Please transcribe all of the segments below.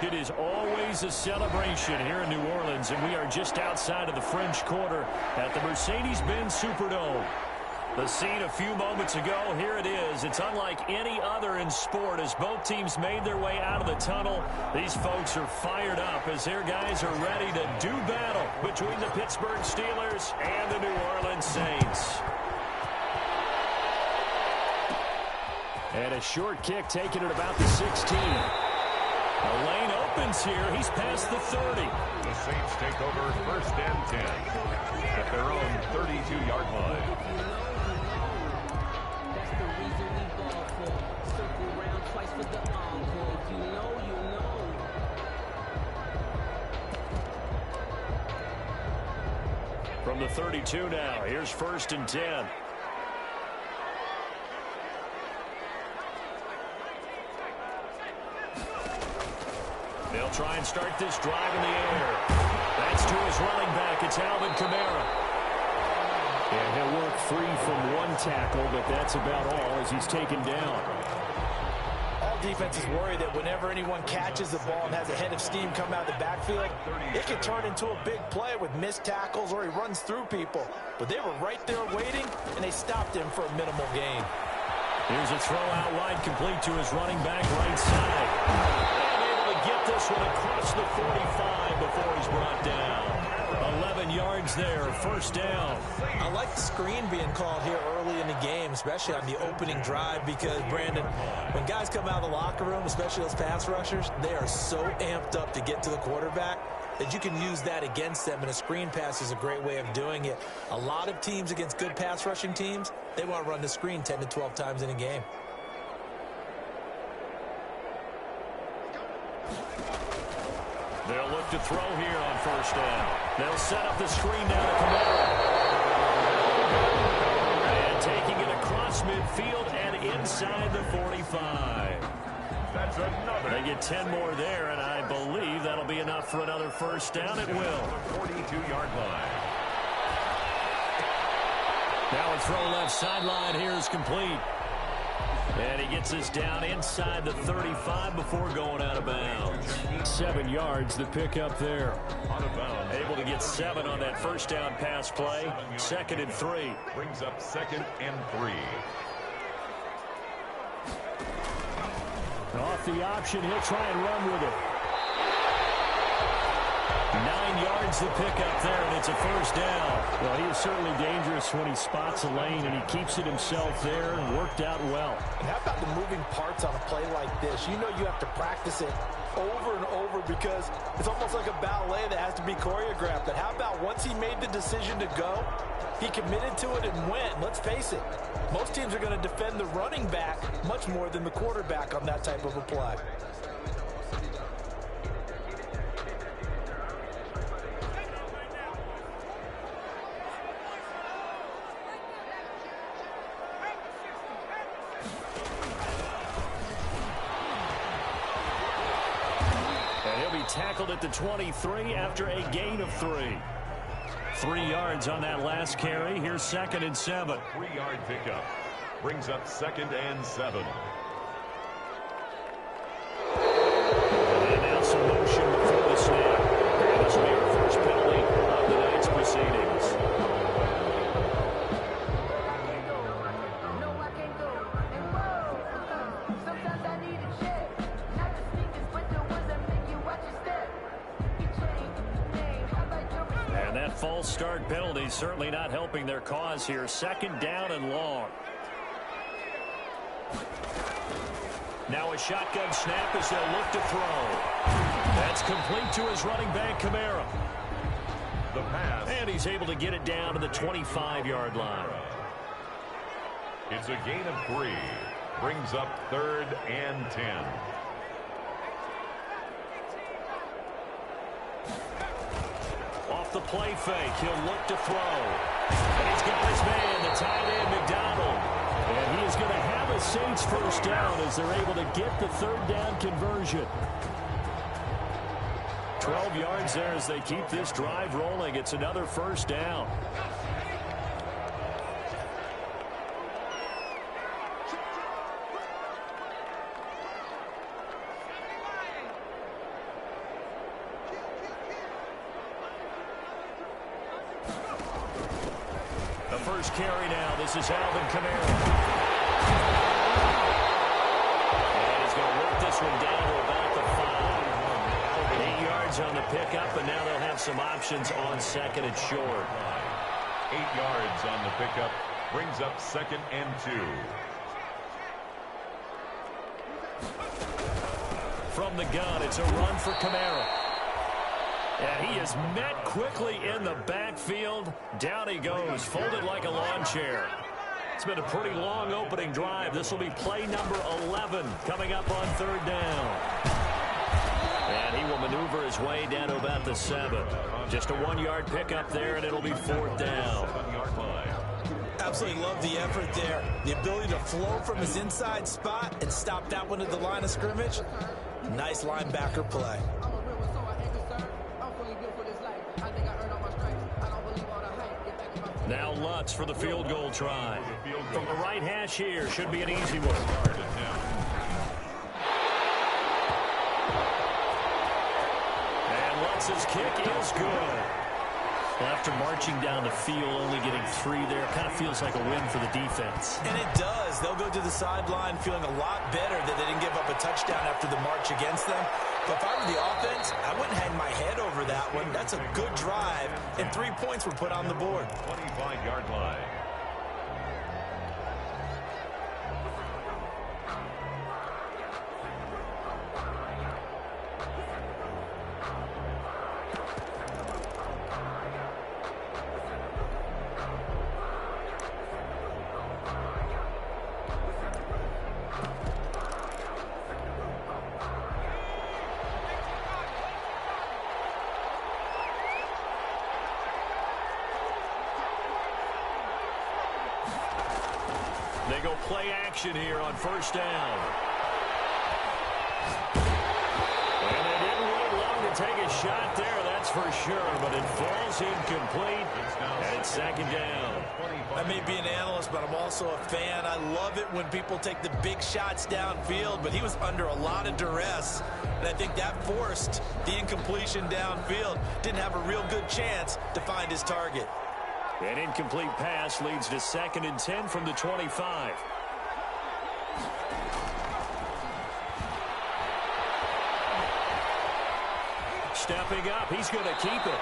It is always a celebration here in New Orleans, and we are just outside of the French Quarter at the Mercedes-Benz Superdome. The scene a few moments ago, here it is. It's unlike any other in sport as both teams made their way out of the tunnel. These folks are fired up as their guys are ready to do battle between the Pittsburgh Steelers and the New Orleans Saints. And a short kick taken at about the 16. The lane opens here. He's past the 30. The Saints take over 1st and 10 at their own 32-yard line. From the 32 now, here's 1st and 10. They'll try and start this drive in the air. That's to his running back. It's Alvin Kamara. And he'll work free from one tackle, but that's about all as he's taken down. All defenses worry that whenever anyone catches the ball and has a head of steam come out of the backfield, it can turn into a big play with missed tackles or he runs through people. But they were right there waiting, and they stopped him for a minimal gain. Here's a throw out wide, complete to his running back right side. Get this one across the 45 before he's brought down. 11 yards there, 1st down. I like the screen being called here early in the game, especially on the opening drive, because, Brandon, when guys come out of the locker room, especially those pass rushers, they are so amped up to get to the quarterback that you can use that against them, and a screen pass is a great way of doing it. A lot of teams against good pass rushing teams, they want to run the screen 10 to 12 times in a game. They'll look to throw here on 1st down. They'll set up the screen down to Kamara. And taking it across midfield and inside the 45. That's another. They get 10 more there, and I believe that'll be enough for another 1st down. It will. 42-yard line. Now a throw left sideline here is complete. And he gets us down inside the 35 before going out of bounds. 7 yards, the pickup there. Out of bounds. Able to get 7 on that 1st down pass play. 2nd and 3. Brings up 2nd and 3. Off the option, he'll try and run with it. 9 yards the pickup there, and it's a 1st down. Well, he is certainly dangerous when he spots a lane, and he keeps it himself there and worked out well. And how about the moving parts on a play like this? You know you have to practice it over and over because it's almost like a ballet that has to be choreographed. But how about once he made the decision to go, he committed to it and went. Let's face it, most teams are going to defend the running back much more than the quarterback on that type of a play. Tackled at the 23 after a gain of 3. 3 yards on that last carry. Here's 2nd and 7. 3-yard pickup. Brings up 2nd and 7. And now some motion before the snap. And this will be our first penalty of the night's proceedings. False start penalty certainly not helping their cause here. 2nd down and long. Now a shotgun snap as they'll look to throw. That's complete to his running back, Kamara. The pass. And he's able to get it down to the 25-yard line. It's a gain of 3. Brings up 3rd and 10. Off the play fake, he'll look to throw. And he's got his man, the tight end, McDonald. And he is going to have a Saints 1st down as they're able to get the 3rd down conversion. 12 yards there as they keep this drive rolling. It's another 1st down. first carry now. This is Alvin Kamara. And he's going to work this one down to about the 5. 8 yards on the pickup, and now they'll have some options on second and short. 8 yards on the pickup. Brings up 2nd and 2. From the gun, it's a run for Kamara. And he is met quickly in the backfield. Down he goes, folded like a lawn chair. It's been a pretty long opening drive. This will be play number 11 coming up on 3rd down. And he will maneuver his way down to about the 7. Just a 1-yard pickup there, and it'll be 4th down. Absolutely love the effort there. The ability to flow from his inside spot and stop that one at the line of scrimmage. Nice linebacker play. Now Lutz for the field goal try. From the right hash here, should be an easy one. And Lutz's kick is good. Well, after marching down the field, only getting 3 there, kind of feels like a win for the defense. And it does. They'll go to the sideline feeling a lot better that they didn't give up a touchdown after the march against them. But if I were the offense, I wouldn't hang my head over that one. That's a good drive, and 3 points were put on the board. 25-yard line. They go play action here on 1st down. And they didn't wait long to take a shot there, that's for sure. But it falls incomplete, and it's 2nd down. I may be an analyst, but I'm also a fan. I love it when people take the big shots downfield, but he was under a lot of duress. And I think that forced the incompletion downfield. Didn't have a real good chance to find his target. An incomplete pass leads to 2nd and 10 from the 25. Stepping up, he's going to keep it.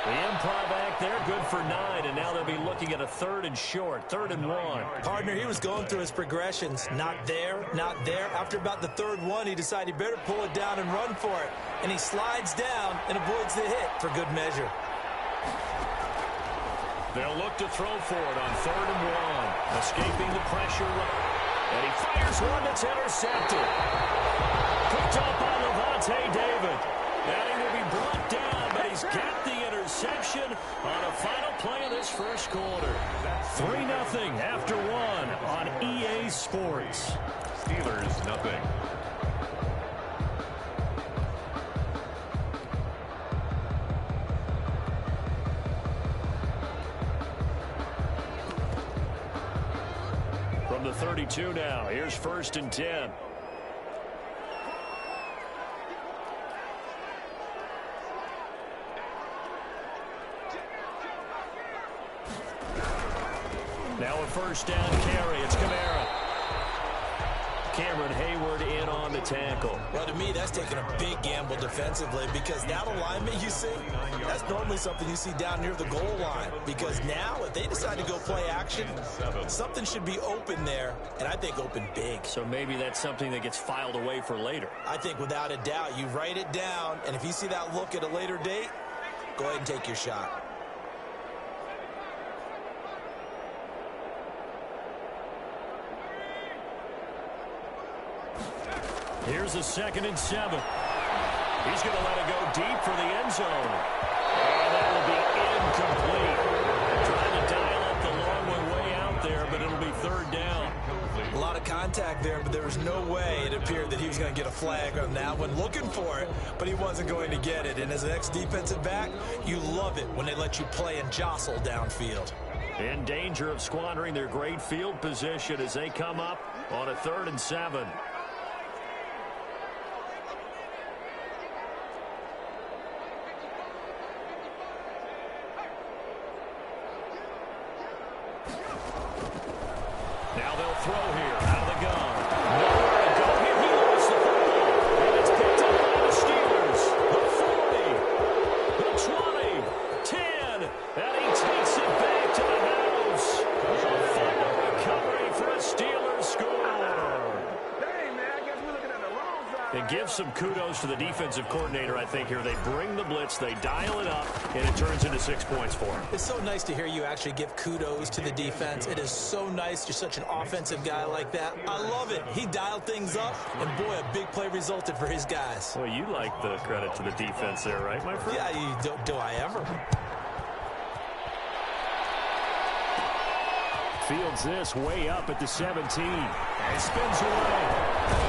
The improv back there, good for 9, and now they'll be looking at a 3rd and short, 3rd and 1. Partner, he was going through his progressions. Not there, not there. After about the 3rd one, he decided he better pull it down and run for it. And he slides down and avoids the hit for good measure. They'll look to throw for it on 3rd and 1. Escaping the pressure. And he fires one that's intercepted. Picked up by Levante David. And he will be brought down, but he's got the interception on a final play of this 1st quarter. 3-0 after 1 on EA Sports. Steelers, nothing. From the 32 now, here's 1st and 10. Now a 1st down carry. It's Kamara. Cameron Hayward in on the tackle. Well, to me, that's taking a big gamble defensively because that alignment you see, that's normally something you see down near the goal line. Because now, if they decide to go play action, something should be open there, and I think open big. So maybe that's something that gets filed away for later. I think without a doubt, you write it down, and if you see that look at a later date, go ahead and take your shot. Here's a 2nd and 7. He's going to let it go deep for the end zone. And that will be incomplete. Trying to dial up the long one way out there, but it'll be 3rd down. A lot of contact there, but there was no way it appeared that he was going to get a flag on that one. Looking for it, but he wasn't going to get it. And as an ex-defensive back, you love it when they let you play and jostle downfield. In danger of squandering their great field position as they come up on a 3rd and 7. throw here. Out of the gun. Nowhere to go here. He lost the football. And it's picked up by the Steelers. The 40. The 20. 10. And he takes it back to the house. A final recovery for a Steelers score. It gives some kudos to the defensive coordinator, I think, here. They bring the blitz, they dial it up, and it turns into 6 points for him. It's so nice to hear you actually give kudos to the defense. It is so nice. You're such an offensive guy like that. I love it. He dialed things up, and boy, a big play resulted for his guys. Well, you like the credit to the defense there, right, my friend? Yeah, do I ever? Fields this way up at the 17. And spins away.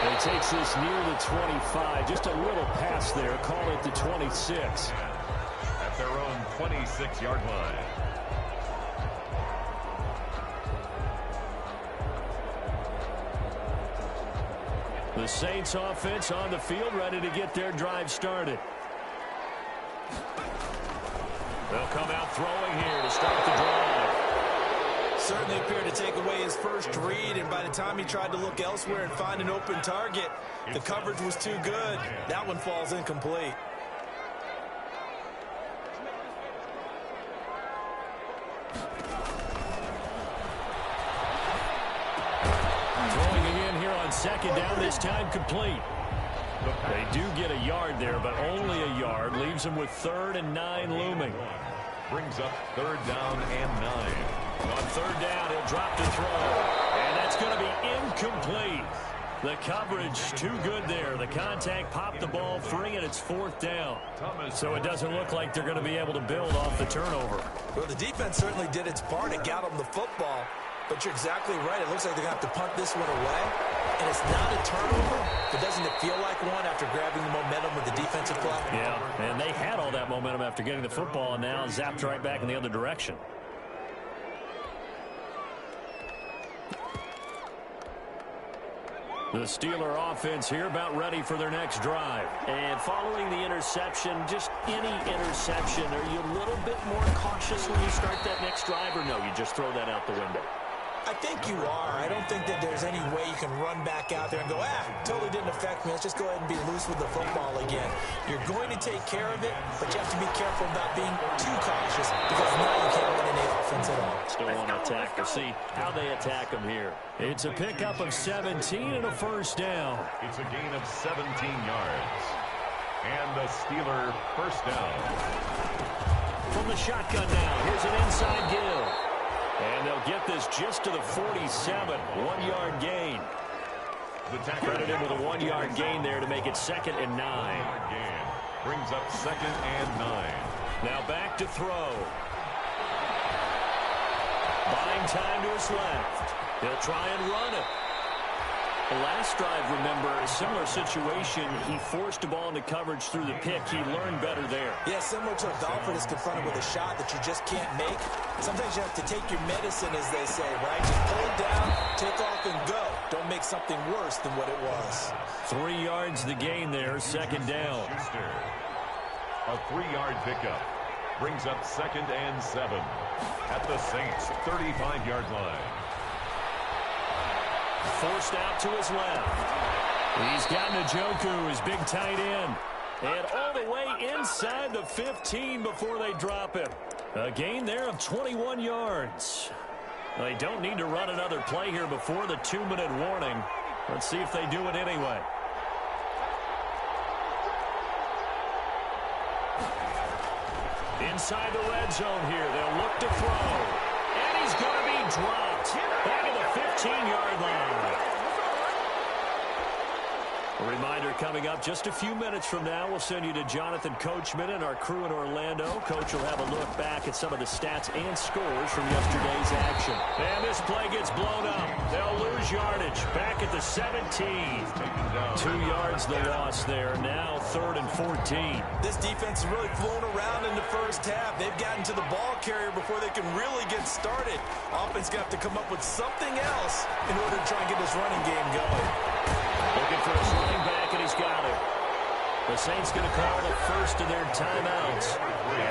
And he takes this near the 25. Just a little pass there. Call it the 26. At their own 26-yard line. The Saints offense on the field, ready to get their drive started. They'll come out throwing here to start the drive. Certainly appeared to take away his first read, and by the time he tried to look elsewhere and find an open target, the coverage was too good. That one falls incomplete. Throwing again here on second down, this time complete. They do get a yard there, but only a yard. Leaves them with 3rd and 9 looming. Brings up 3rd down and 9. On 3rd down, he'll drop to throw. And that's going to be incomplete. The coverage too good there. The contact popped the ball free, and it's 4th down. So it doesn't look like they're going to be able to build off the turnover. Well, the defense certainly did its part. It got them the football. But you're exactly right. It looks like they're going to have to punt this one away. And it's not a turnover, but doesn't it feel like one after grabbing the momentum with the defensive play? Yeah, and they had all that momentum after getting the football, and now zapped right back in the other direction. The Steeler offense here about ready for their next drive. And following the interception, just any interception, are you a little bit more cautious when you start that next drive, or no, you just throw that out the window? I think you are. I don't think that there's any way you can run back out there and go, totally didn't affect me. Let's just go ahead and be loose with the football again. You're going to take care of it, but you have to be careful about being too cautious because now you can't win any offense at all. Still want to attack. We'll see how they attack them here. It's a pickup of 17 and a 1st down. It's a gain of 17 yards. And a Steeler 1st down. From the shotgun now, here's an inside give. And they'll get this just to the 47, 1-yard gain. Credited with a 1-yard gain there to make it 2nd and 9. Brings up 2nd and 9. Now back to throw. Buying time to his left. He'll try and run it. The last drive, remember, a similar situation. He forced the ball into coverage through the pick. He learned better there. Yeah, similar to a golfer that's confronted with a shot that you just can't make. Sometimes you have to take your medicine, as they say, right? Just pull it down, take off, and go. Don't make something worse than what it was. 3 yards the gain there, 2nd down. A 3-yard pickup. Brings up 2nd and 7. At the Saints' 35-yard line. Forced out to his left. He's got Njoku, his big tight end. And all the way inside the 15 before they drop him. A gain there of 21 yards. They don't need to run another play here before the 2-minute warning. Let's see if they do it anyway. Inside the red zone here. They'll look to throw. And he's going to be dropped. Back at the 15-yard line. A reminder coming up just a few minutes from now. We'll send you to Jonathan Coachman and our crew in Orlando. Coach will have a look back at some of the stats and scores from yesterday's action. And this play gets blown up. They'll lose yardage. Back at the 17. 2 yards the loss there. Now 3rd and 14. This defense has really flown around in the first half. They've gotten to the ball carrier before they can really get started. Offense got to come up with something else in order to try and get this running game going. Looking for his running back, and he's got it. The Saints going to call the first of their timeouts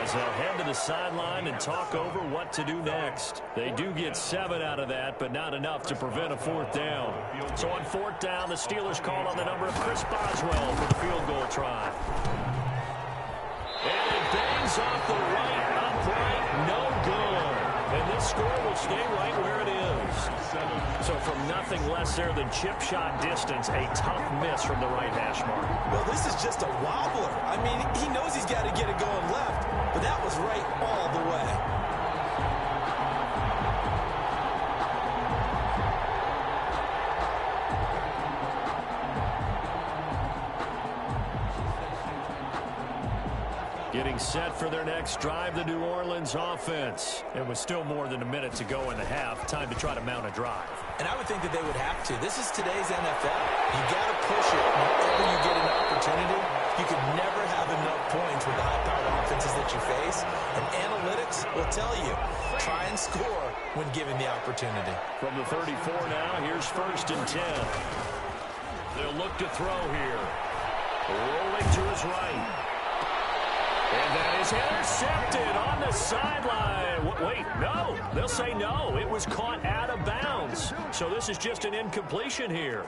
as they'll head to the sideline and talk over what to do next. They do get 7 out of that, but not enough to prevent a 4th down. So on 4th down, the Steelers call on the number of Chris Boswell for the field goal try. And it bangs off the right upright, no good. And this score will stay right where it is. So from nothing less there than chip shot distance, a tough miss from the right hash mark. Well, this is just a wobbler. I mean, he knows he's got to get it going left, but that was right all the way. Getting set for their next drive, the New Orleans offense. And with still more than a minute to go in the half, time to try to mount a drive. And I would think that they would have to. This is today's NFL. You got to push it whenever you get an opportunity. You can never have enough points with the high-powered offenses that you face. And analytics will tell you, try and score when given the opportunity. From the 34 now, here's 1st and 10. They'll look to throw here. Rolling to his right. And that is intercepted on the sideline. Wait, no. They'll say no. It was caught out of bounds. So this is just an incompletion here.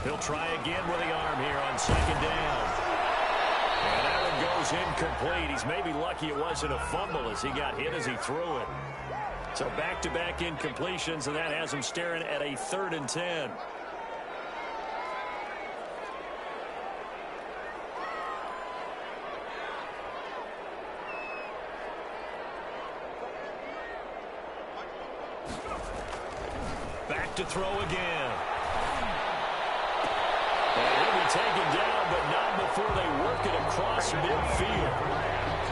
He'll try again with the arm here on 2nd down. And that one goes incomplete. He's maybe lucky it wasn't a fumble as he got hit as he threw it. So back-to-back incompletions, and that has him staring at a 3rd and 10. Back to throw again. And he'll be taken down, but not before they work it across midfield.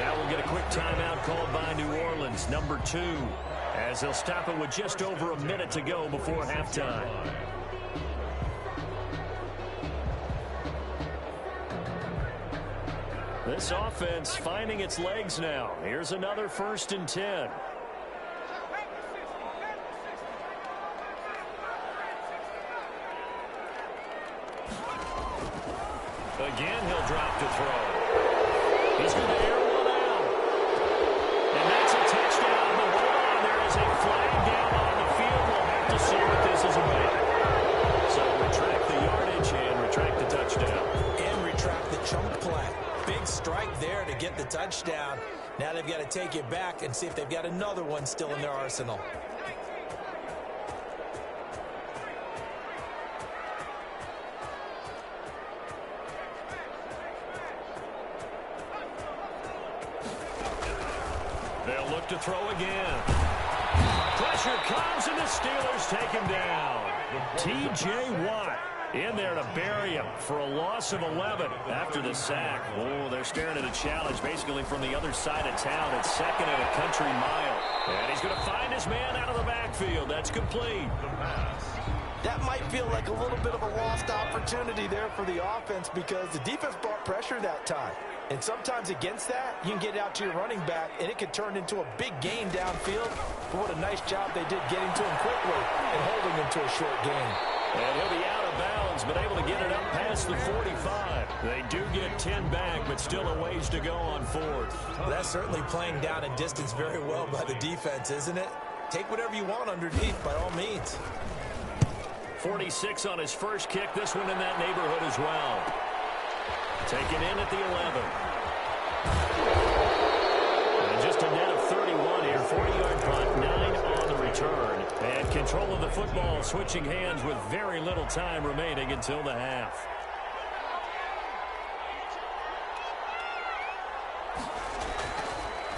Now we'll get a quick timeout called by New Orleans, number 2, as they'll stop it with just over a minute to go before halftime. This offense finding its legs now. Here's another 1st and 10. Again, he'll drop to throw. He's going to air one out. And that's a touchdown. But hold on, there is a flag down on the field. We'll have to see what this is about. So retract the yardage and retract the touchdown. And retract the chunk play. Big strike there to get the touchdown. Now they've got to take it back and see if they've got another one still in their arsenal. They'll look to throw again. Pressure comes, and the Steelers take him down. T.J. Watt in there to bury him for a loss of 11 after the sack. Oh, they're staring at a challenge basically from the other side of town. It's 2nd and a country mile. And he's going to find his man out of the backfield. That's complete. That might feel like a little bit of a lost opportunity there for the offense because the defense brought pressure that time. And sometimes against that, you can get it out to your running back, and it could turn into a big gain downfield. But what a nice job they did getting to him quickly and holding him to a short gain. And he'll be out of bounds, but able to get it up past the 45. They do get 10 back, but still a ways to go on 4th. That's certainly playing down in distance very well by the defense, isn't it? Take whatever you want underneath, by all means. 46 on his first kick. This one in that neighborhood as well. Taken in at the 11. And just a net of 31 here. 40-yard punt, 9 on the return. And control of the football switching hands with very little time remaining until the half.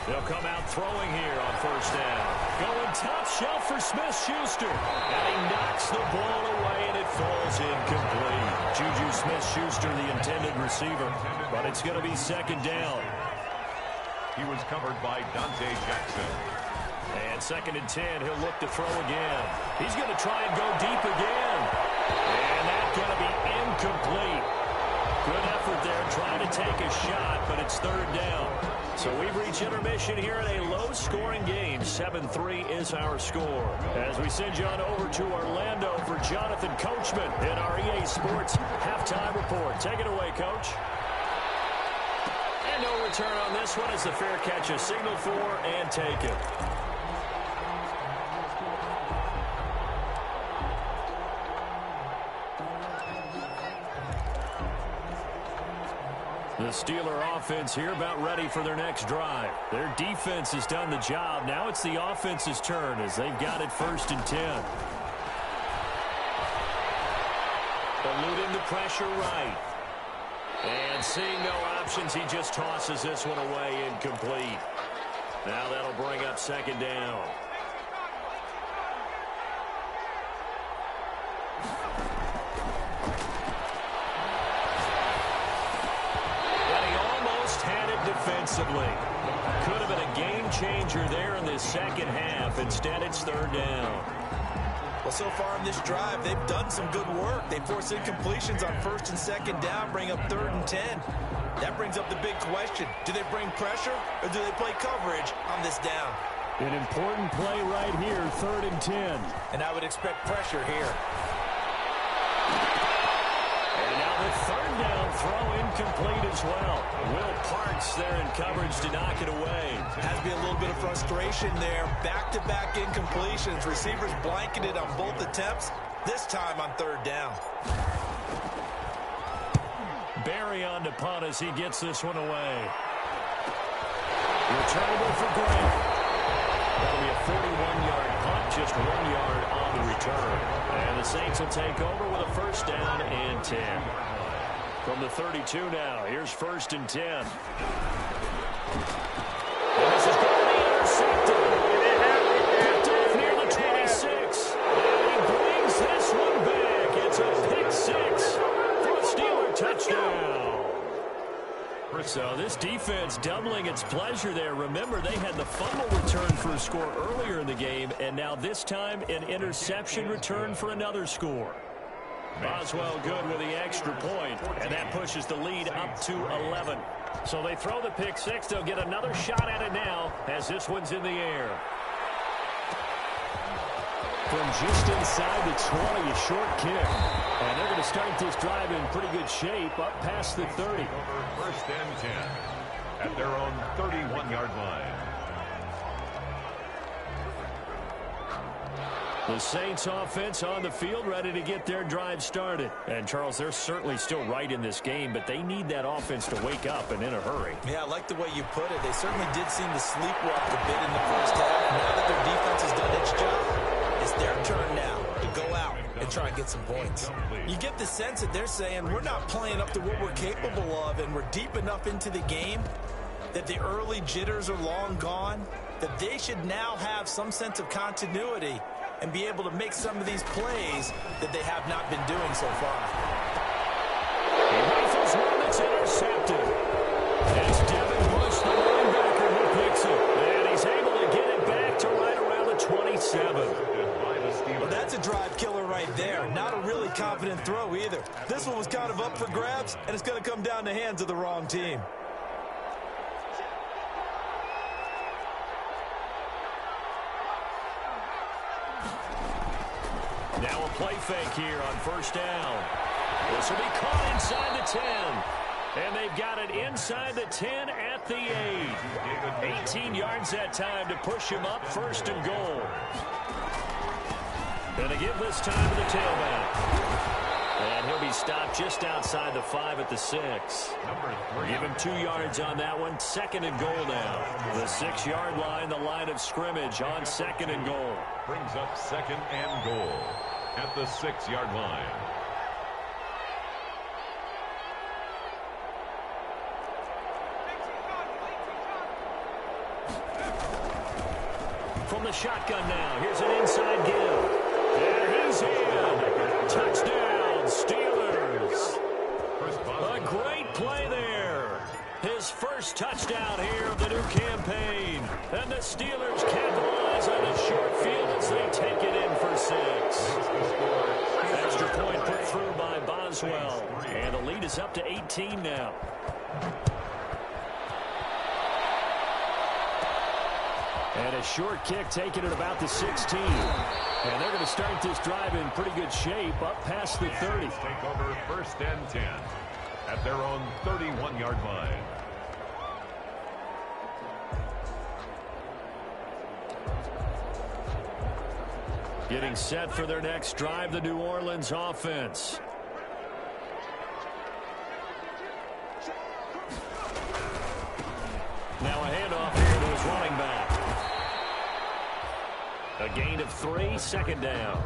They'll come out throwing here on 1st down. Going top shelf for Smith-Schuster. And he knocks the ball away, and it falls incomplete. Juju Smith-Schuster, the intended receiver. But it's going to be 2nd down. He was covered by Dante Jackson. And 2nd and 10, he'll look to throw again. He's going to try and go deep again. And that's going to be incomplete. Good effort there, trying to take a shot, but it's third down. So we've reached intermission here in a low-scoring game. 7-3 is our score. As we send you on over to Orlando for Jonathan Coachman in our EA Sports halftime report. Take it away, Coach. And no return on this one as the fair catch is signaled for and taken. The Steeler offense here about ready for their next drive. Their defense has done the job. Now it's the offense's turn as they've got it 1st and 10. Eluding the pressure right. And seeing no options, he just tosses this one away incomplete. Now that'll bring up 2nd down. Defensively. Could have been a game changer there in this second half. Instead, it's 3rd down. Well, so far in this drive, they've done some good work. They force incompletions on 1st and 2nd down, bring up 3rd and 10. That brings up the big question. Do they bring pressure or do they play coverage on this down? An important play right here, 3rd and 10. And I would expect pressure here. The 3rd down throw incomplete as well. Will Parks there in coverage to knock it away. Has to be a little bit of frustration there. Back-to-back incompletions. Receivers blanketed on both attempts. This time on 3rd down. Barry on to punt as he gets this one away. Returnable for Grant. That'll be a 41-yard punt, just 1 yard on the return. And the Saints will take over with a 1st down and 10. From the 32 now, here's 1st and 10. And this is going to be intercepted. Picked off near the 26. And he brings this one back. It's a pick 6 for a Steeler touchdown. So this defense doubling its pleasure there. Remember, they had the fumble return for a score earlier in the game, and now this time an interception return for another score. Boswell good with the extra point, and that pushes the lead up to 11. So they throw the pick 6. They'll get another shot at it now as this one's in the air. From just inside the 20, a short kick. And they're going to start this drive in pretty good shape up past the 30. 1st and 10 at their own 31-yard line. The Saints offense on the field ready to get their drive started. And, Charles, they're certainly still right in this game, but they need that offense to wake up and in a hurry. Yeah, I like the way you put it. They certainly did seem to sleepwalk a bit in the 1st half. Now that their defense has done its job, it's their turn now to go out and try and get some points. You get the sense that they're saying we're not playing up to what we're capable of, and we're deep enough into the game that the early jitters are long gone, that they should now have some sense of continuity and be able to make some of these plays that they have not been doing so far. He rifles one that's intercepted. It's Devin Bush, the linebacker, who picks it. And he's able to get it back to right around the 27. Well, that's a drive killer right there. Not a really confident throw either. This one was kind of up for grabs, and it's going to come down the hands of the wrong team. Now a play fake here on 1st down. This will be caught inside the 10. And they've got it inside the 10 at the 8. 18 yards that time to push him up 1st and goal. And to give this time to the tailback. And he'll be stopped just outside the 5 at the 6. Give him 2 yards on that one. 2nd and goal now. The 6-yard line, the line of scrimmage on 2nd and goal. Brings up 2nd and goal at the 6-yard line. From the shotgun now, here's an inside give. And he's in. Touchdown, Steelers. A great play there. His first touchdown here of the new campaign. And the Steelers capitalize on a short field as they take it in for 6. Extra point put through by Boswell. And the lead is is up to 18 now. And a short kick taken at about the 16. And they're going to start this drive in pretty good shape up past the 30. Take over 1st and 10 at their own 31-yard line. Getting set for their next drive, the New Orleans offense. Now a handoff here to his running back. A gain of 3, 2nd down.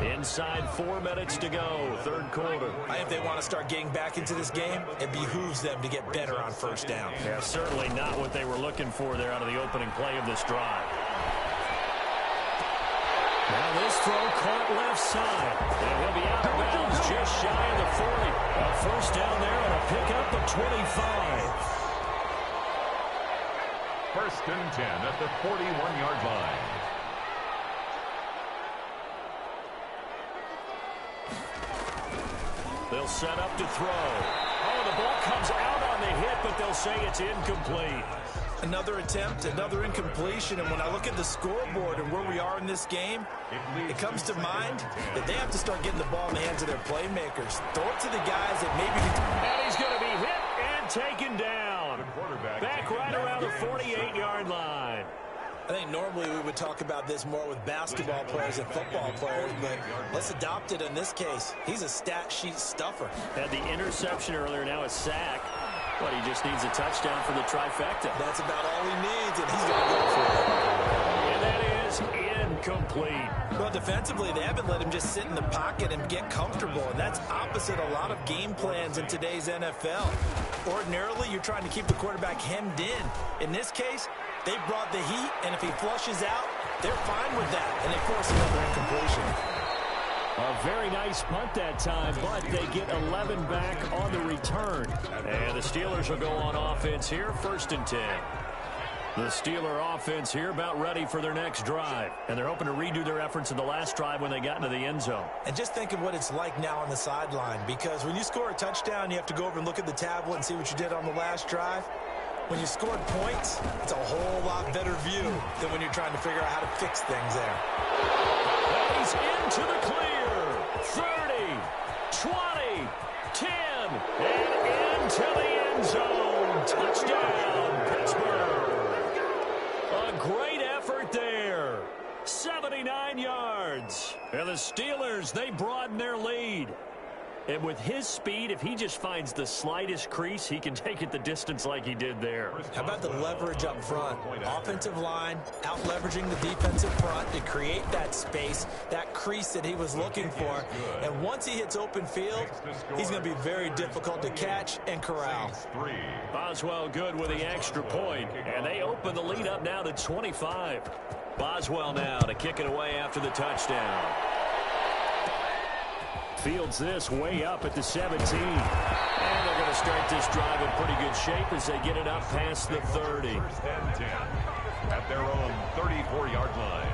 Inside 4 minutes to go, 3rd quarter. I think if they want to start getting back into this game, it behooves them to get better on 1st down. Yeah, certainly not what they were looking for there out of the opening play of this drive. Now this throw caught left side. And he'll be out of bounds just shy of the 40. A 1st down there on a pickup of 25. 1st and 10 at the 41-yard line. They'll set up to throw. Oh, the ball comes out on the hit, but they'll say it's incomplete. Another attempt, another incompletion, and when I look at the scoreboard and where we are in this game, it comes to mind that they have to start getting the ball in the hands of their playmakers. Throw it to the guys that maybe... And he's going to be hit and taken down. Back right around the 48-yard line. I think normally we would talk about this more with basketball players and football players, but let's adopt it in this case. He's a stat sheet stuffer. Had the interception earlier, now a sack. But he just needs a touchdown for the trifecta. That's about all he needs, and he's going to go for it. And that is incomplete. Well, defensively, they haven't let him just sit in the pocket and get comfortable, and that's opposite a lot of game plans in today's NFL. Ordinarily, you're trying to keep the quarterback hemmed in. In this case, they brought the heat, and if he flushes out, they're fine with that, and they force another incompletion. A very nice punt that time, but they get 11 back on the return. And the Steelers will go on offense here, 1st and 10. The Steeler offense here about ready for their next drive. And they're hoping to redo their efforts in the last drive when they got into the end zone. And just think of what it's like now on the sideline, because when you score a touchdown, you have to go over and look at the tablet and see what you did on the last drive. When you scored points, it's a whole lot better view than when you're trying to figure out how to fix things there. He's into the clear. 30, 20, 10, and into the end zone. Touchdown, Pittsburgh. A great effort there. 79 yards. And the Steelers, they broaden their lead. And with his speed, if he just finds the slightest crease, he can take it the distance like he did there. How about the leverage up front? Offensive line out-leveraging the defensive front to create that space, that crease that he was looking for. And once he hits open field, he's going to be very difficult to catch and corral. Boswell good with the extra point, and they open the lead up now to 25. Boswell now to kick it away after the touchdown. Fields this way up at the 17. And they're going to start this drive in pretty good shape as they get it up past the 30. 1st and 10 at their own 34-yard line.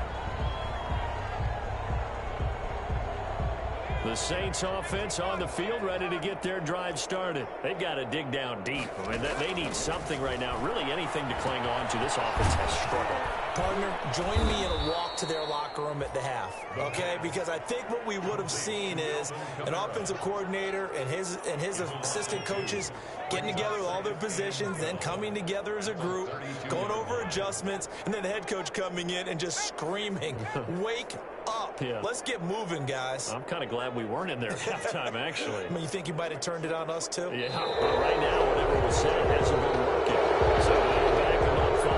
The Saints offense on the field ready to get their drive started. They've got to dig down deep. I mean, they need something right now, really anything to cling on to. This offense has struggled. Partner, join me in a walk to their locker room at the half, okay? Because I think what we would have seen is an offensive coordinator and his assistant coaches getting together with all their positions, then coming together as a group, going over adjustments, and then the head coach coming in and just screaming, wake up. Yeah. Let's get moving, guys. I'm kind of glad we weren't in there at halftime, actually. I mean, you think you might have turned it on us, too? Yeah, but right now, whatever was said hasn't been working. So they're back them up 5.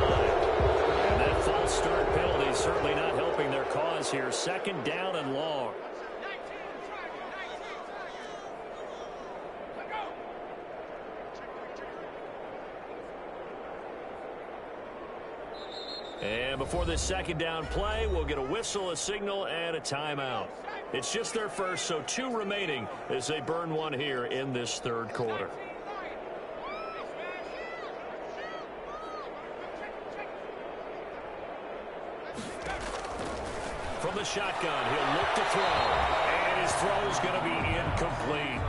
And that false start penalty is certainly not helping their cause here. 2nd down and long. And before this 2nd down play, we'll get a whistle, a signal, and a timeout. It's just their first, so 2 remaining as they burn one here in this 3rd quarter. From the shotgun, he'll look to throw. And his throw is going to be incomplete.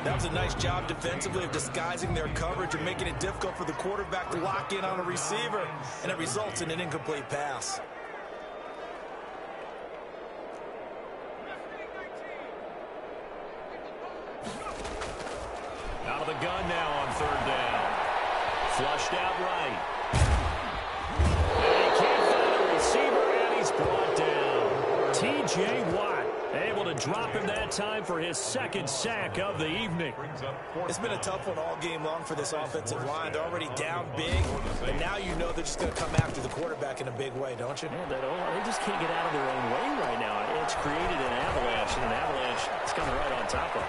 That was a nice job defensively of disguising their coverage and making it difficult for the quarterback to lock in on a receiver, and it results in an incomplete pass. Out of the gun now on third down. Flushed out right. And he can't find a receiver, and he's brought down. T.J. Watt able to drop him that time for his second sack of the evening. It's been a tough one all game long for this offensive line. They're already down big, and now you know they're just going to come after the quarterback in a big way, don't you? Yeah, they just can't get out of their own way right now. It's created an avalanche, and an avalanche is coming right on top of it.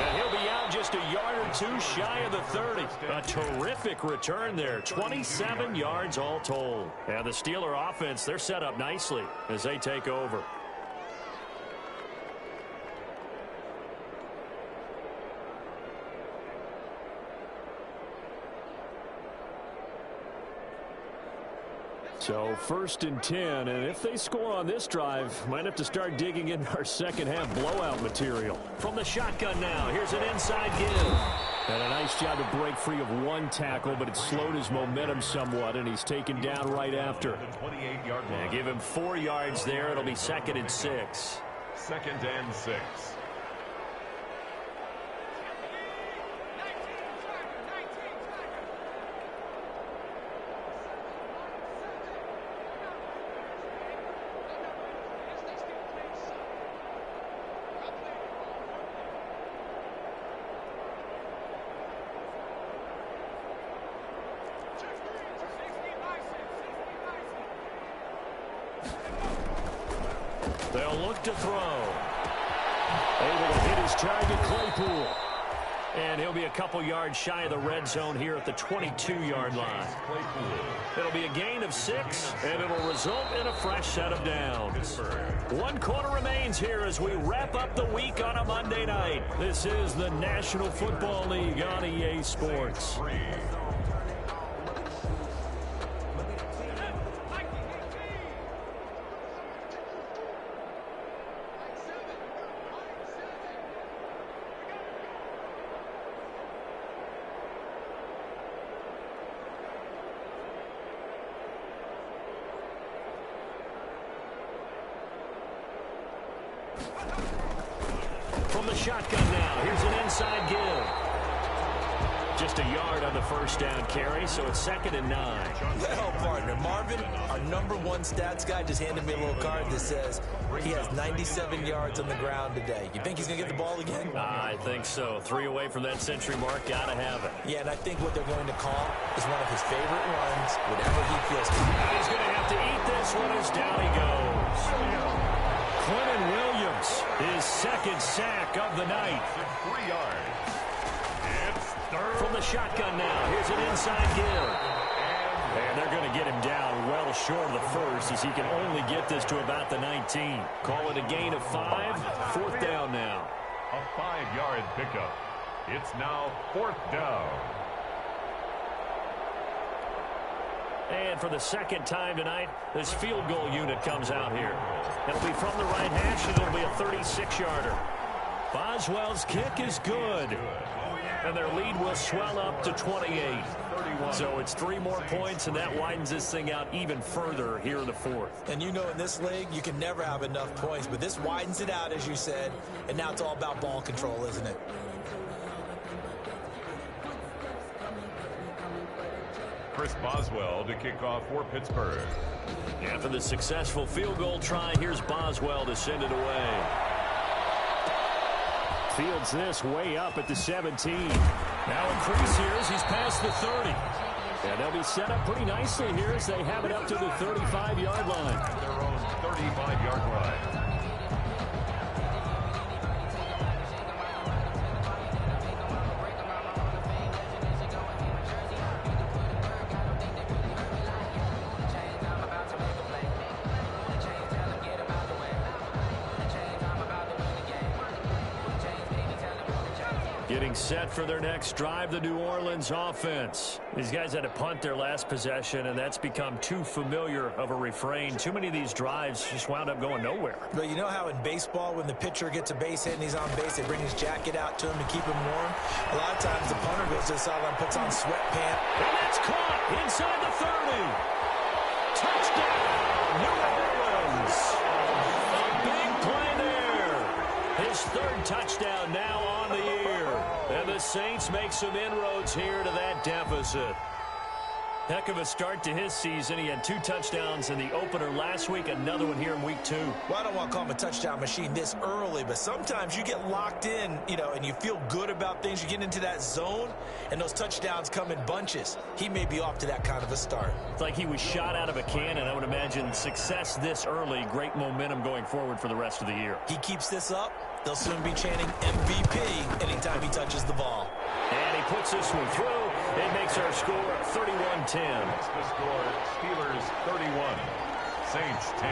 And he'll be out just a yard or two shy of the 30. A terrific return there. 27 yards all told. And the Steeler offense, they're set up nicely as they take over. So 1st and 10, and if they score on this drive, might have to start digging in our second half blowout material. From the shotgun now, here's an inside give. And a nice job to break free of one tackle, but it slowed his momentum somewhat, and he's taken down right after. And give him 4 yards there. It'll be 2nd and 6. 2nd and 6. They'll look to throw. Able to hit his target, Claypool. And he'll be a couple yards shy of the red zone here at the 22-yard line. It'll be a gain of 6, and it'll result in a fresh set of downs. 1 quarter remains here as we wrap up the week on a Monday night. This is the National Football League on EA Sports. From the shotgun now, here's an inside give. Just a yard on the first down carry, so it's 2nd and 9. Well, partner, Marvin, our #1 stats guy, just handed me a little card that says he has 97 yards on the ground today. You think he's going to get the ball again? I think so. 3 away from that century mark. Got to have it. Yeah, and I think what they're going to call is one of his favorite runs whenever he feels comfortable. He's going to have to eat this one as down he goes. Quentin Williams, his 2nd sack of the night. 3 yards. From the shotgun now, here's an inside give. And they're going to get him down well short of the first as he can only get this to about the 19. Call it a gain of 5. 4th down now. A 5-yard pickup. It's now 4th down. And for the 2nd time tonight, this field goal unit comes out here. It'll be from the right hash, and it'll be a 36-yarder. Boswell's kick is good. And their lead will swell up to 28. So it's 3 more points, and that widens this thing out even further here in the 4th. And you know in this league, you can never have enough points, but this widens it out, as you said, and now it's all about ball control, isn't it? Chris Boswell to kick off for Pittsburgh. After the successful field goal try, here's Boswell to send it away. Fields this way up at the 17. Now increase here as he's past the 30. And they'll be set up pretty nicely here as they have it up to the 35-yard line. Their own 35-yard line. Getting set for their next drive, the New Orleans offense. These guys had to punt their last possession, and that's become too familiar of a refrain. Too many of these drives just wound up going nowhere. But you know how in baseball, when the pitcher gets a base hit and he's on base, they bring his jacket out to him to keep him warm? A lot of times the punter goes to the sideline, puts on sweatpants. And that's caught inside the 30. Touchdown, New Orleans. A big play there. His third touchdown now on the year. And the Saints make some inroads here to that deficit. Heck of a start to his season. He had 2 touchdowns in the opener last week, another one here in week 2. Well, I don't want to call him a touchdown machine this early, but sometimes you get locked in, and you feel good about things. You get into that zone, and those touchdowns come in bunches. He may be off to that kind of a start. It's like he was shot out of a cannon. I would imagine success this early, great momentum going forward for the rest of the year. He keeps this up, they'll soon be chanting MVP anytime he touches the ball. And he puts this one through. It makes our score 31-10. That's the score. Steelers 31, Saints 10.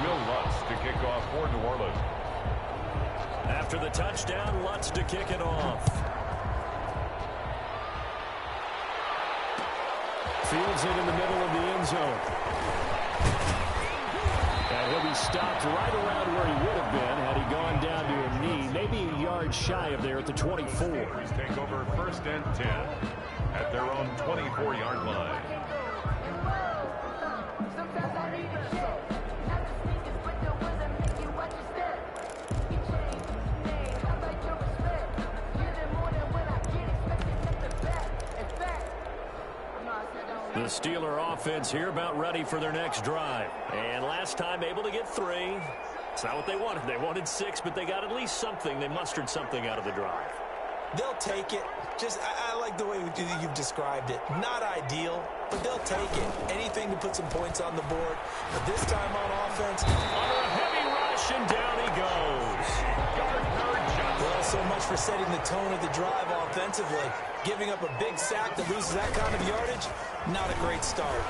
Will Lutz to kick off for New Orleans. After the touchdown, Lutz to kick it off. Fields it in the middle of the end zone. And he'll be stopped right around where he would have been had he gone down to a knee, maybe a yard shy of there at the 24. Steelers take over 1st and 10 at their own 24-yard line. The Steeler offense here about ready for their next drive. And last time able to get 3. It's not what they wanted. They wanted 6, but they got at least something. They mustered something out of the drive. They'll take it. I like the way you've described it. Not ideal, but they'll take it. Anything to put some points on the board. But this time on offense, under a heavy rush, and down he goes. Well, so much for setting the tone of the drive offensively. Giving up a big sack that loses that kind of yardage, not a great start.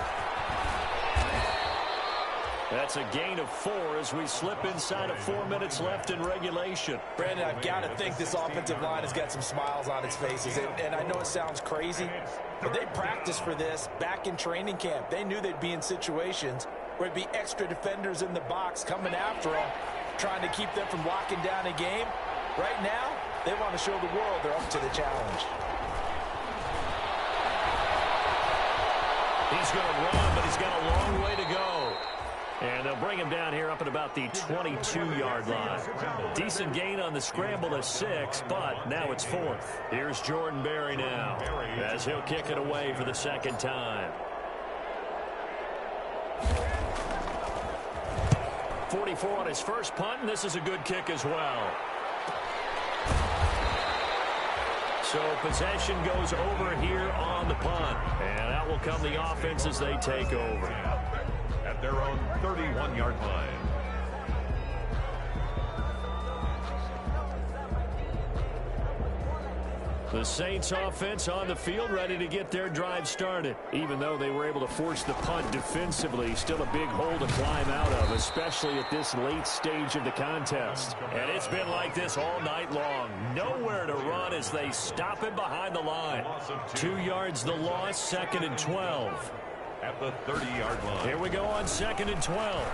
That's a gain of 4 as we slip inside of 4 minutes left in regulation. Brandon, I've got to think this offensive line has got some smiles on its faces. And I know it sounds crazy, but they practiced for this back in training camp. They knew they'd be in situations where it'd be extra defenders in the box coming after them, trying to keep them from locking down a game. Right now, they want to show the world they're up to the challenge. He's going to run, but he's got a long way to go. And they'll bring him down here up at about the 22-yard line. Decent gain on the scramble of 6, but now it's 4th. Here's Jordan Berry now as he'll kick it away for the second time. 44 on his first punt, and this is a good kick as well. So possession goes over here on the punt. And out will come the offense as they take over. At their own 31-yard line. The Saints offense on the field ready to get their drive started. Even though they were able to force the punt defensively, still a big hole to climb out of, especially at this late stage of the contest. And it's been like this all night long. Nowhere to run as they stop him behind the line. 2 yards the loss, 2nd and 12. At the 30-yard line. Here we go on 2nd and 12.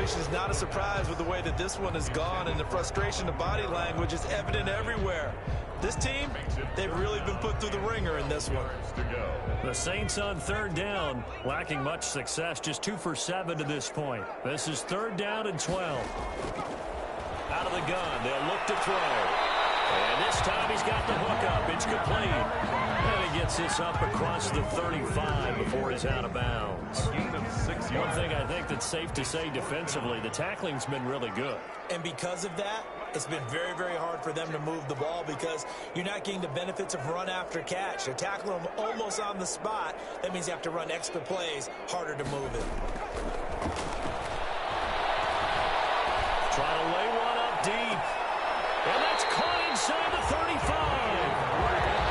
Is not a surprise with the way that this one has gone, and the frustration of body language is evident everywhere. This team, they've really been put through the ringer in this one. The Saints on 3rd down, lacking much success, just 2 for 7 to this point. This is 3rd down and 12. Out of the gun, they'll look to throw. And this time he's got the hook up. It's complete. And he gets this up across the 35 before he's out of bounds. One thing I think that's safe to say defensively, the tackling's been really good. And because of that, it's been very, very hard for them to move the ball because you're not getting the benefits of run after catch. They're tackling them almost on the spot. That means you have to run extra plays, harder to move it. Try to lay one up deep. And that's caught inside the 35.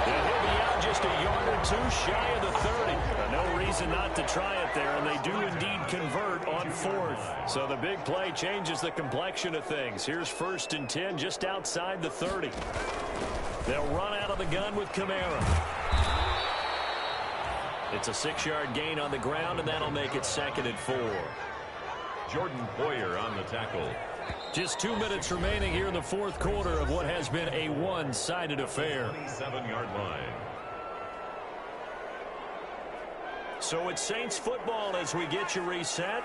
And he'll be out just a yard or 2 shy of the 30. No reason reason not to try it there, and they do indeed convert on fourth. So the big play changes the complexion of things. Here's 1st and 10 just outside the 30. They'll run out of the gun with Kamara. It's a 6-yard gain on the ground, and that'll make it 2nd and 4. Jordan Boyer on the tackle. Just 2 minutes remaining here in the 4th quarter of what has been a one-sided affair. 27-yard line. So it's Saints football as we get you reset.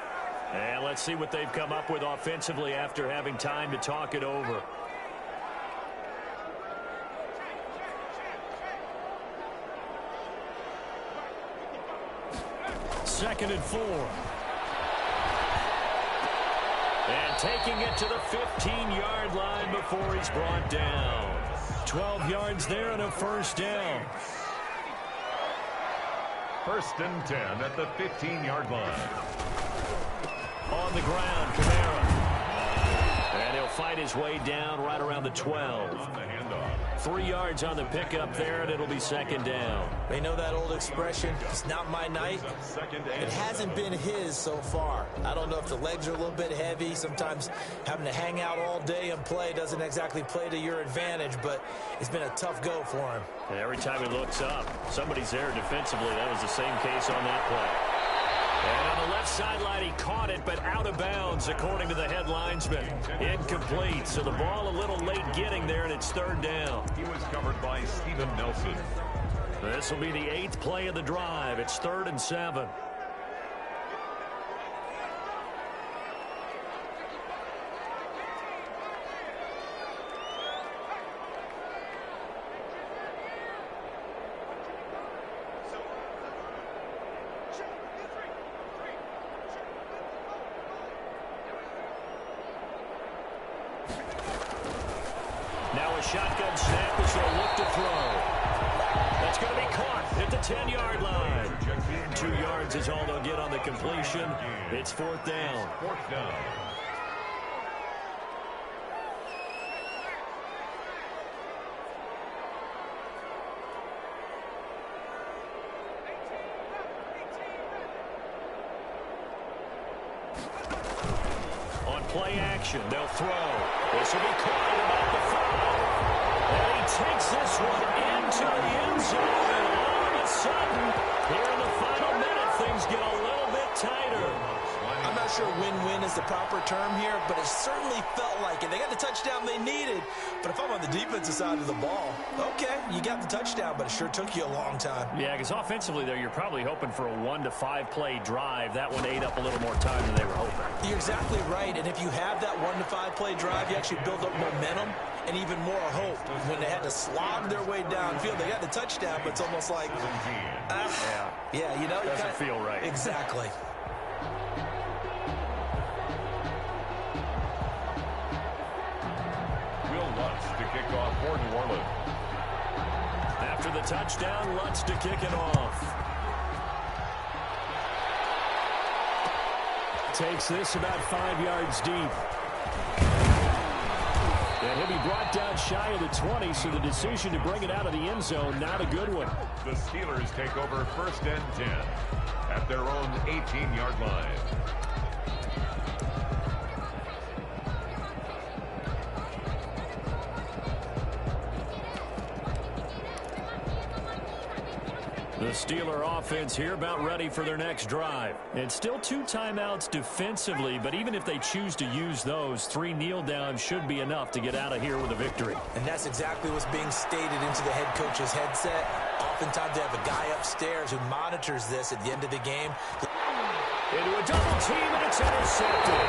And let's see what they've come up with offensively after having time to talk it over. Second and 4. And taking it to the 15-yard line before he's brought down. 12 yards there and a 1st down. 1st and 10 at the 15-yard line. On the ground, Kamara. And he'll fight his way down right around the 12. On the handoff. 3 yards on the pickup there, and it'll be 2nd down. They know that old expression, it's not my night. It hasn't been his so far. I don't know if the legs are a little bit heavy. Sometimes having to hang out all day and play doesn't exactly play to your advantage, but it's been a tough go for him. And every time he looks up, somebody's there defensively. That was the same case on that play. And on the left sideline, he caught it, but out of bounds, according to the head linesman. Incomplete, so the ball a little late getting there, and it's 3rd down. He was covered by Steven Nelson. This will be the 8th play of the drive. It's 3rd and 7. Now a shotgun snap as they'll look to throw. That's going to be caught at the 10-yard line. 2 yards is all they'll get on the completion. It's 4th down. 4th down. On play action, they'll throw. This will be caught at about the 5. And he takes this one into the end zone. And all of a sudden, here in the final minute, things get a little bit tighter. I'm not sure win-win is the proper term here, but it certainly felt like it. They got the touchdown they needed, but if I'm on the defensive side of the ball, okay, you got the touchdown, but it sure took you a long time. Yeah, because offensively, though, you're probably hoping for a 1 to 5 play drive. That one ate up a little more time than they were hoping. You're exactly right, and if you have that 1 to 5 play drive, you actually build up momentum and even more hope. When they had to slog their way downfield, they got the touchdown, but it's almost like, yeah, you know, doesn't feel right. Exactly. To kick off for New Orleans. After the touchdown, Lutz to kick it off. Takes this about 5 yards deep. And he'll be brought down shy of the 20, so the decision to bring it out of the end zone, not a good one. The Steelers take over 1st and 10 at their own 18-yard line. The Steeler offense here about ready for their next drive. And still 2 timeouts defensively, but even if they choose to use those, 3 kneel downs should be enough to get out of here with a victory. And that's exactly what's being stated into the head coach's headset. Oftentimes they have a guy upstairs who monitors this at the end of the game. Into a double team, and it's intercepted.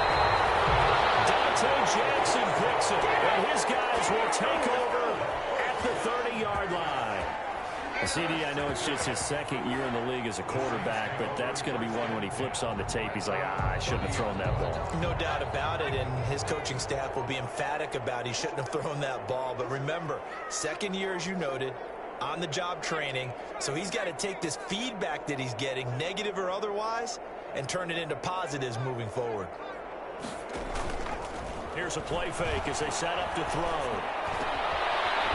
Dante Jackson picks it, and his guys will take over at the 30-yard line. CD, I know it's just his 2nd year in the league as a quarterback, but that's going to be one when he flips on the tape. He's like, I shouldn't have thrown that ball. No doubt about it, and his coaching staff will be emphatic about he shouldn't have thrown that ball. But remember, 2nd year, as you noted, on-the-job training, so he's got to take this feedback that he's getting, negative or otherwise, and turn it into positives moving forward. Here's a play fake as they set up to throw.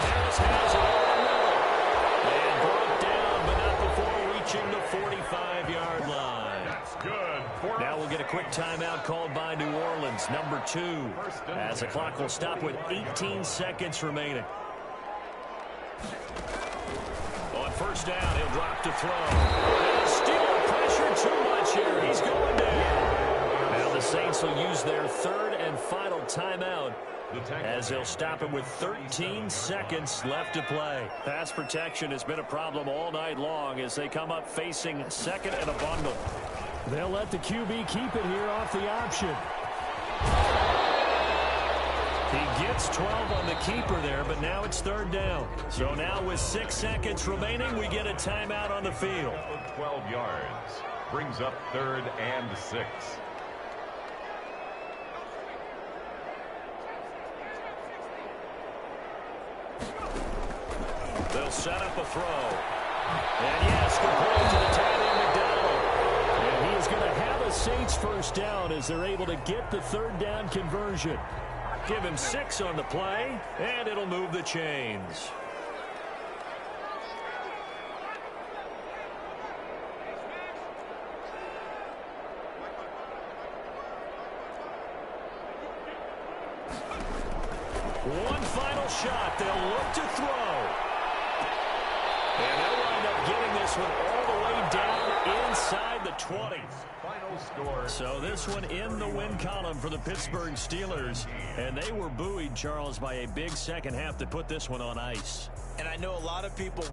Harris has it over the middle. And brought down, but not before reaching the 45-yard quick timeout called by New Orleans, number 2, as the clock will stop with 18 seconds remaining. On first down, he'll drop to throw. Stealing pressure too much here. He's going down. Now the Saints will use their third and final timeout as they'll stop him with 13 seconds left to play. Pass protection has been a problem all night long as they come up facing second and a bundle. They'll let the QB keep it here off the option. He gets 12 on the keeper there, but now it's third down. So now with 6 seconds remaining, we get a timeout on the field. 12 yards. Brings up third and 6. They'll set up a throw. And yes, complete to the tight end, McDonald. And he is going to have a Saints first down as they're able to get the third down conversion. Give him 6 on the play, and it'll move the chains. One final shot. They'll look to throw. And they'll wind up getting this one all the way down inside the 20. Final score. So this one in the win column for the Pittsburgh Steelers. And they were buoyed, Charles, by a big second half that put this one on ice. And I know a lot of people